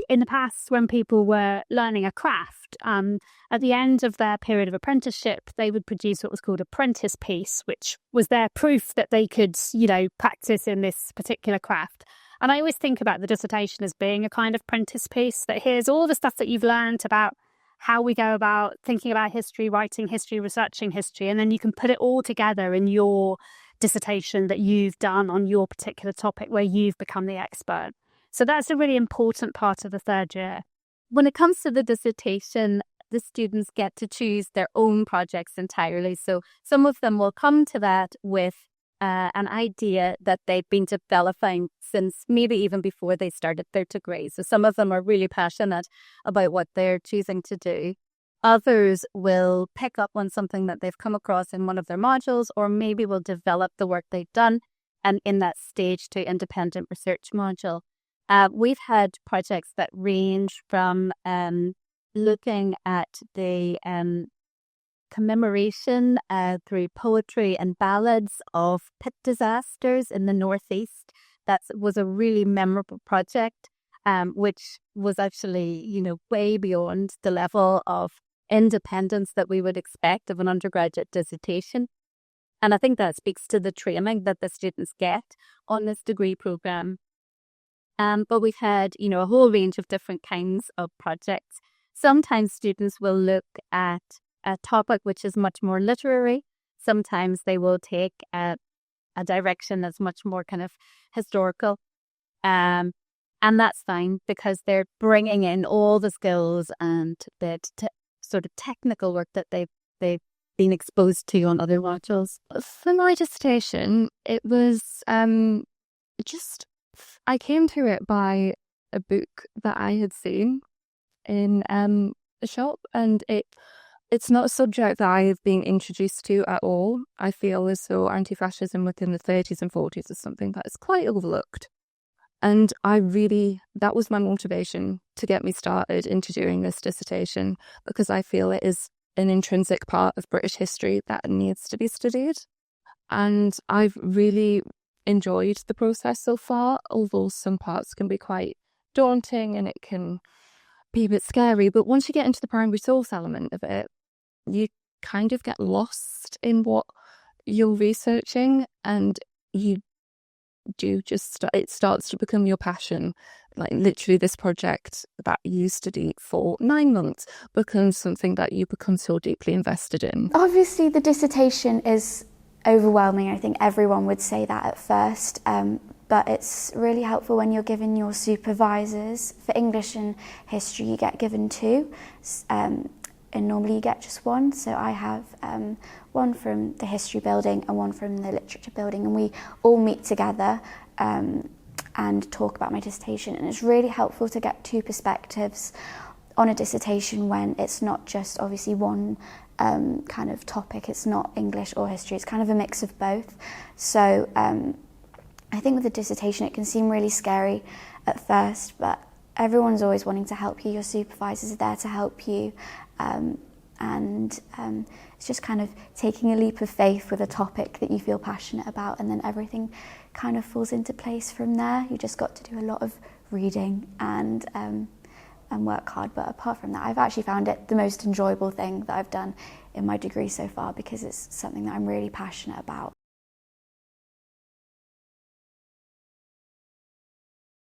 in the past, when people were learning a craft, at the end of their period of apprenticeship, they would produce what was called a apprentice piece, which was their proof that they could, practice in this particular craft. And I always think about the dissertation as being a kind of apprentice piece, that here's all the stuff that you've learned about how we go about thinking about history, writing history, researching history, and then you can put it all together in your dissertation that you've done on your particular topic where you've become the expert. So that's a really important part of the third year. When it comes to the dissertation, the students get to choose their own projects entirely. So some of them will come to that with an idea that they've been developing since maybe even before they started their degree. So some of them are really passionate about what they're choosing to do. Others will pick up on something that they've come across in one of their modules, or maybe will develop the work they've done and in that stage to independent research module. We've had projects that range from looking at the commemoration through poetry and ballads of pit disasters in the Northeast. That was a really memorable project, which was actually, way beyond the level of independence that we would expect of an undergraduate dissertation. And I think that speaks to the training that the students get on this degree program. But we've had, a whole range of different kinds of projects. Sometimes students will look at a topic which is much more literary. Sometimes they will take a direction that's much more kind of historical. And that's fine because they're bringing in all the skills and the sort of technical work that they've been exposed to on other modules. For my dissertation, it was I came to it by a book that I had seen in a shop, and it's not a subject that I have been introduced to at all. I feel as though anti-fascism within the 30s and 40s is something that is quite overlooked. And that was my motivation to get me started into doing this dissertation, because I feel it is an intrinsic part of British history that needs to be studied. And I've really enjoyed the process so far, although some parts can be quite daunting and it can be a bit scary. But once you get into the primary source element of it, you kind of get lost in what you're researching, and you do it starts to become your passion. Like literally this project that you studied for 9 months becomes something that you become so deeply invested in. Obviously the dissertation is overwhelming. I think everyone would say that at first, but it's really helpful when you're given your supervisors. For English and history you get given 2, and normally you get just 1. So I have one from the history building and one from the literature building, and we all meet together and talk about my dissertation. And it's really helpful to get 2 perspectives on a dissertation when it's not just obviously one kind of topic. It's not English or history, it's kind of a mix of both. So I think with a dissertation it can seem really scary at first, but everyone's always wanting to help you. Your supervisors are there to help you, and it's just kind of taking a leap of faith with a topic that you feel passionate about, and then everything kind of falls into place from there. You just got to do a lot of reading and work hard. But apart from that, I've actually found it the most enjoyable thing that I've done in my degree so far, because it's something that I'm really passionate about.